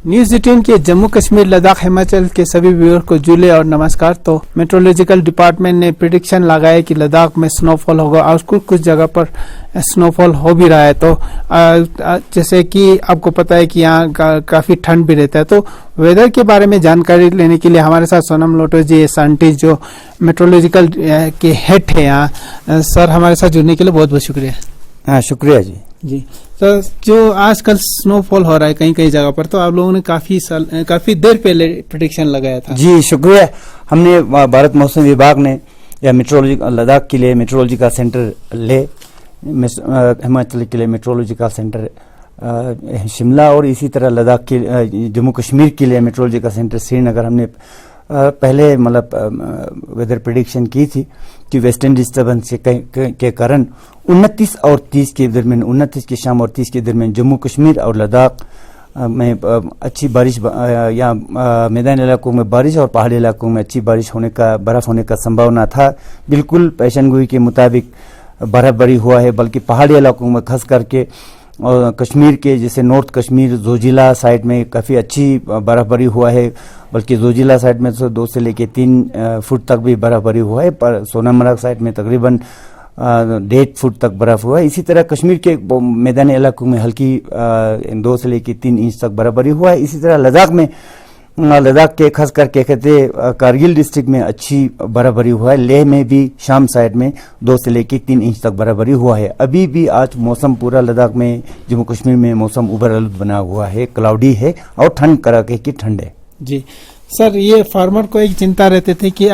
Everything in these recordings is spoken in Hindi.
न्यूज 18 के जम्मू कश्मीर लद्दाख हिमाचल के सभी व्यूअर को जुले और नमस्कार। तो मेट्रोलॉजिकल डिपार्टमेंट ने प्रिडिक्शन लगाया कि लद्दाख में स्नोफॉल होगा और कुछ जगह पर स्नोफॉल हो भी रहा है। तो जैसे कि आपको पता है कि यहाँ काफी ठंड भी रहता है। तो वेदर के बारे में जानकारी लेने के लिए हमारे साथ सोनम लोटो जी साइंटिस्ट जो मेट्रोलॉजिकल के हेड है यहाँ, सर हमारे साथ जुड़ने के लिए बहुत बहुत शुक्रिया। हाँ, शुक्रिया जी। जी सर, जो आजकल स्नोफॉल हो रहा है कई कई जगह पर, तो आप लोगों ने काफी देर पहले प्रेडिक्शन लगाया था। जी शुक्रिया। हमने भारत मौसम विभाग ने या मेट्रोलॉजी लद्दाख के लिए मेट्रोलॉजी का सेंटर ले, हिमाचल के लिए मेट्रोलॉजी का सेंटर शिमला और इसी तरह लद्दाख के जम्मू कश्मीर के लिए मेट्रोलॉजी का सेंटर श्रीनगर हमने पहले वेदर प्रेडिक्शन की थी कि वेस्टर्न डिस्टर्बेंस के कारण 29 और 30 के दरमियान, 29 की शाम और 30 के दरमियान जम्मू कश्मीर और लद्दाख में अच्छी बारिश या मैदानी इलाकों में बारिश और पहाड़ी इलाकों में अच्छी बारिश होने का, बर्फ होने का संभावना था। बिल्कुल पेशेंगोई के मुताबिक बर्फबारी हुआ है, बल्कि पहाड़ी इलाकों में खास करके और कश्मीर के जैसे नॉर्थ कश्मीर जोजिला साइड में काफ़ी अच्छी बर्फबारी हुआ है, बल्कि जोजिला साइड में तो 2 से लेकर 3 फुट तक भी बर्फबारी हुआ है, पर सोनामर्ग साइड में तकरीबन 1.5 फुट तक बर्फ हुआ है। इसी तरह कश्मीर के मैदानी इलाकों में हल्की 2 से लेकर 3 इंच तक बर्फबारी हुआ है। इसी तरह लद्दाख के खास करके कहते कारगिल डिस्ट्रिक्ट में अच्छी बर्फबारी हुआ है। लेह में भी शाम साइड में 2 से लेकर 3 इंच तक बर्फबारी हुआ है। अभी भी आज मौसम पूरा लद्दाख में, जम्मू कश्मीर में मौसम उबर आलूद बना हुआ है, क्लाउडी है और ठंड कड़ाके की ठंड है। जी सर, ये फार्मर को एक चिंता रहती थी कि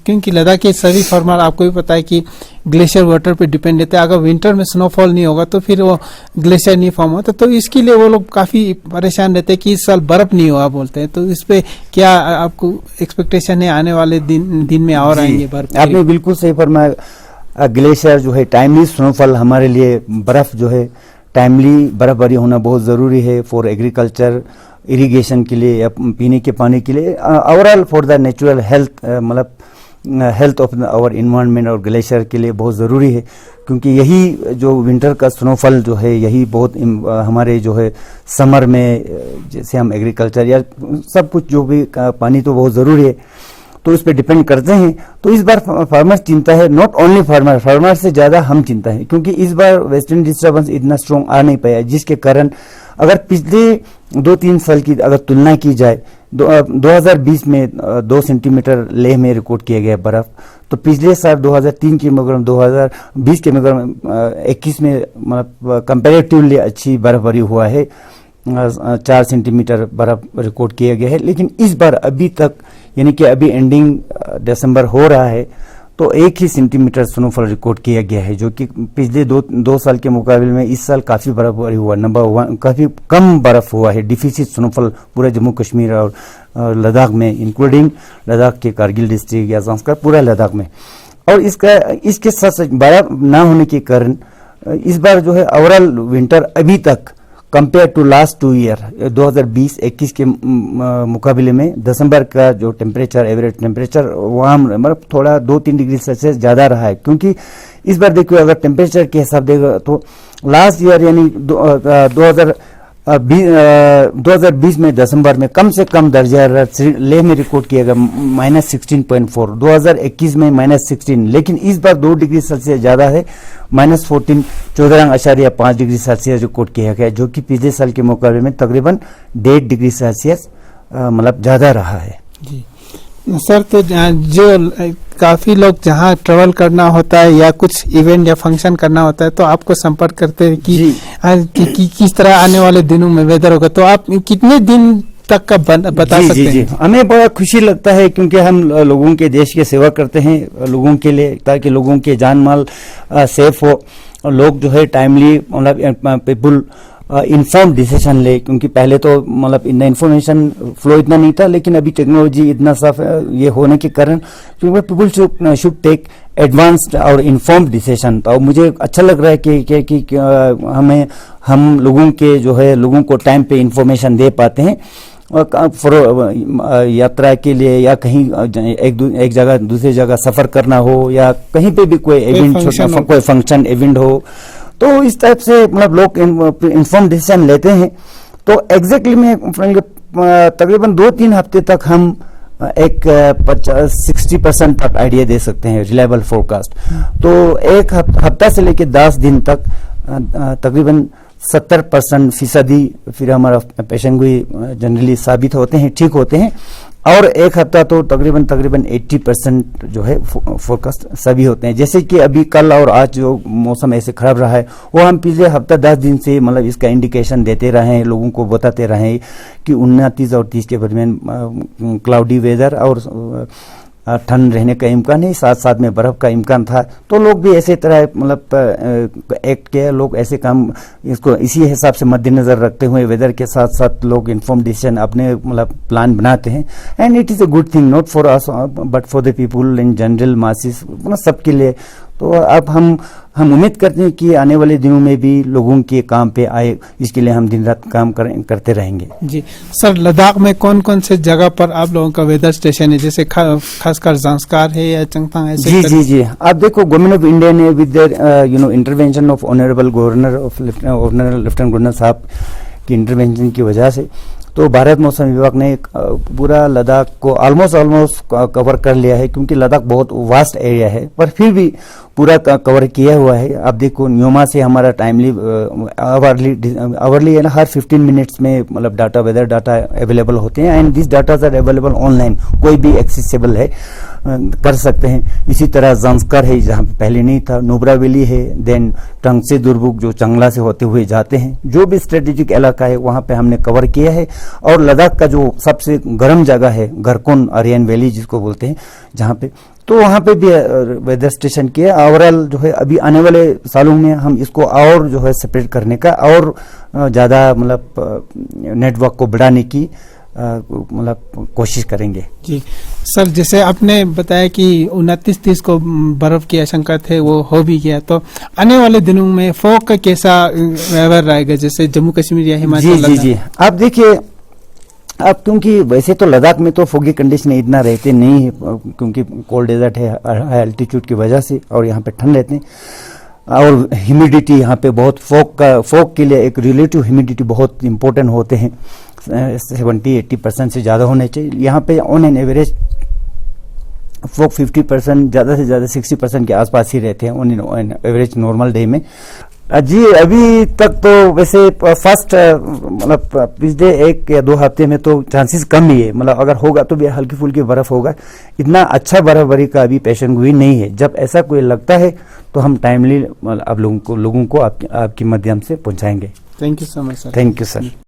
क्योंकि लद्दाख के सभी फार्मर, आपको भी पता है कि ग्लेशियर वाटर पे डिपेंड रहते हैं। अगर विंटर में स्नोफॉल नहीं होगा तो फिर वो ग्लेशियर नहीं फॉर्म होता, तो इसके लिए वो लोग काफी परेशान रहते हैं कि इस साल बर्फ नहीं हुआ बोलते हैं। तो इस पे क्या आपको एक्सपेक्टेशन है आने वाले दिन में और आएंगे बर्फ? आपने बिल्कुल सही फरमाया। ग्लेशियर जो है, टाइमली स्नोफॉल हमारे लिए, बर्फ जो है टाइमली बर्फबारी होना बहुत जरूरी है फॉर एग्रीकल्चर, इरिगेशन के लिए या पीने के पानी के लिए, overall for the natural health, मतलब हेल्थ ऑफ आवर इन्वायरमेंट और ग्लेशियर के लिए बहुत ज़रूरी है। क्योंकि यही जो विंटर का स्नोफॉल जो है, यही बहुत हमारे जो है समर में जैसे हम एग्रीकल्चर या सब कुछ जो भी पानी तो बहुत ज़रूरी है, तो इस पे डिपेंड करते हैं। तो इस बार फार्मर्स चिंता है, नॉट ओनली फार्मर से ज़्यादा हम चिंता है, क्योंकि इस बार वेस्टर्न डिस्टर्बेंस इतना स्ट्रॉन्ग आ नहीं पाया, जिसके कारण अगर पिछले 2-3 साल की अगर तुलना की जाए, 2020 में 2 सेंटीमीटर लेह में रिकॉर्ड किया गया बर्फ, तो पिछले साल 2003 के मुकाबले 2020 के मुकाबले 21 में मतलब कंपैरेटिवली अच्छी बर्फबारी हुआ है, 4 सेंटीमीटर बर्फ रिकॉर्ड किया गया है। लेकिन इस बार अभी तक, यानी कि अभी एंडिंग दिसंबर हो रहा है, तो 1 ही सेंटीमीटर स्नोफॉल रिकॉर्ड किया गया है, जो कि पिछले 2 साल के मुकाबले में इस साल काफी बर्फबारी हुआ, नंबर 1 काफी कम बर्फ हुआ है। डिफिसिट स्नोफॉल पूरा जम्मू कश्मीर और लद्दाख में, इंक्लूडिंग लद्दाख के कारगिल डिस्ट्रिक्ट या संस्कार पूरा लद्दाख में। और इसके साथ बर्फ न होने के कारण इस बार जो है ओवरऑल विंटर अभी तक कंपेयर टू लास्ट 2 ईयर 2020-21 के मुकाबले में दिसंबर का जो टेम्परेचर, एवरेज टेम्परेचर वहाँ मतलब थोड़ा 2-3 डिग्री सेल्सियस ज़्यादा रहा है। क्योंकि इस बार देखिए, अगर टेम्परेचर के हिसाब देगा तो लास्ट ईयर यानी 2020 में दिसंबर में कम से कम दर्जा लेह में रिकॉर्ड किया गया -16.4, 2021 में -16, लेकिन इस बार 2 डिग्री सेल्सियस ज़्यादा है, -14, 14.5 डिग्री सेल्सियस रिकॉर्ड किया गया, जो कि पिछले साल के मुकाबले में तकरीबन 1.5 डिग्री सेल्सियस मतलब ज़्यादा रहा है। जी सर, तो जो काफी लोग जहाँ ट्रेवल करना होता है या कुछ इवेंट या फंक्शन करना होता है, तो आपको संपर्क करते हैं कि किस तरह आने वाले दिनों में वेदर होगा, तो आप कितने दिन तक का बता सकते हैं? जी, हमें बड़ा खुशी लगता है, क्योंकि हम लोगों के देश की सेवा करते हैं, लोगों के लिए, ताकि लोगों के जान माल सेफ हो, और लोग जो है टाइमली मतलब पीपुल इन्फॉर्म डिसीजन ले। क्योंकि पहले तो मतलब इन्फॉर्मेशन फ्लो इतना नहीं था, लेकिन अभी टेक्नोलॉजी इतना साफ ये होने के कारण पीपल शुड टेक एडवांस्ड और इन्फॉर्म्ड डिसीजन। तो मुझे अच्छा लग रहा है कि हम लोगों के जो है लोगों को टाइम पे इन्फॉर्मेशन दे पाते हैं, यात्रा के लिए या कहीं एक जगह दूसरी जगह सफर करना हो, या कहीं पे भी कोई इवेंट, कोई फंक्शन इवेंट हो, तो इस टाइप से मतलब लोग इन्फॉर्म डिसीजन लेते हैं। तो एग्जैक्टली मैं तकरीबन 2-3 हफ्ते तक हम एक 60% तक आइडिया दे सकते हैं, रिलायबल फोरकास्ट। तो एक हफ्ता से लेकर 10 दिन तक तकरीबन 70% फिर हमारा पेशेंट गोई जनरली साबित होते हैं, ठीक होते हैं। और एक हफ्ता तो तकरीबन 80% जो है फोरकास्ट सभी होते हैं। जैसे कि अभी कल और आज जो मौसम ऐसे खराब रहा है, वो हम पिछले हफ्ता 10 दिन से मतलब इसका इंडिकेशन देते रहे हैं, लोगों को बताते रहे हैं कि 29 और 30 के दरमियान क्लाउडी वेदर और ठंड रहने का इम्कान है, साथ साथ में बर्फ का इम्कान था। तो लोग भी ऐसे तरह मतलब एक्ट किया, लोग ऐसे काम इसको इसी हिसाब से मद्देनजर रखते हुए वेदर के साथ साथ लोग इन्फॉर्म डिसीजन अपने मतलब प्लान बनाते हैं। And it is a good thing not for us but for the people in general masses, मतलब सबके लिए। तो अब हम उम्मीद करते हैं कि आने वाले दिनों में भी लोगों के काम पे आए, इसके लिए हम दिन रात काम करते रहेंगे। जी सर, लद्दाख में कौन कौन से जगह पर आप लोगों का वेदर स्टेशन है, जैसे खासकर जांस्कार है या चंगथांग ऐसे? जी आप देखो, गवर्नमेंट ऑफ इंडिया ने with their intervention of honourable governor of lieutenant governor साहब की इंटरवेंशन की वजह से तो भारत मौसम विभाग ने पूरा लद्दाख को ऑलमोस्ट कवर कर लिया है, क्योंकि लद्दाख बहुत वास्ट एरिया है, पर फिर भी पूरा कवर किया हुआ है। आप देखो, न्योमा से हमारा टाइमली आवरली है ना, हर 15 मिनट्स में मतलब वेदर डाटा अवेलेबल होते हैं। And this data are available online, कोई भी एक्सेसिबल है, कर सकते हैं। इसी तरह जांस्कर है जहाँ पे पहले नहीं था, नुब्रा वैली है, देन टंगसे दुर्बुक जो चंगला से होते हुए जाते हैं, जो भी स्ट्रेटेजिक इलाका है वहाँ पे हमने कवर किया है। और लद्दाख का जो सबसे गर्म जगह है, गरकोन आर्यन वैली जिसको बोलते हैं, जहाँ पे तो वहाँ पे भी वेदर स्टेशन किया। ओवरऑल जो है अभी आने वाले सालों में हम इसको और जो है सेपरेट करने का और ज़्यादा मतलब नेटवर्क को बढ़ाने की मतलब कोशिश करेंगे। जी सर, जैसे आपने बताया कि 29-30 को बर्फ की आशंका थे, वो हो भी गया, तो आने वाले दिनों में फॉग का कैसा वेदर रहेगा, जैसे जम्मू कश्मीर या हिमाचल? जी आप देखिए, अब क्योंकि वैसे तो लद्दाख में तो फोगी कंडीशन इतना रहते नहीं है, क्योंकि कोल्ड डेजर्ट है हाई एल्टीट्यूड की वजह से, और यहाँ पे ठंड रहते हैं। और ह्यूमिडिटी यहाँ पे बहुत, फॉग के लिए एक रिलेटिव ह्यूमिडिटी बहुत इंपॉर्टेंट होते हैं, 70-80% से ज़्यादा होने चाहिए। यहाँ पे ऑन एन एवरेज फॉग 50%, ज़्यादा से ज़्यादा 60% के आसपास ही रहते हैं on an average normal day में। जी अभी तक तो वैसे फर्स्ट मतलब पिछले 1 या 2 हफ्ते में तो चांसेस कम ही है, मतलब अगर होगा तो भी हल्की फुल्की बर्फ होगा, इतना अच्छा बर्फबारी का अभी पेशेंट गोई नहीं है। जब ऐसा कोई लगता है तो हम टाइमली आप लोगों को आपके माध्यम से पहुंचाएंगे। Thank you so much sir. Thank you sir.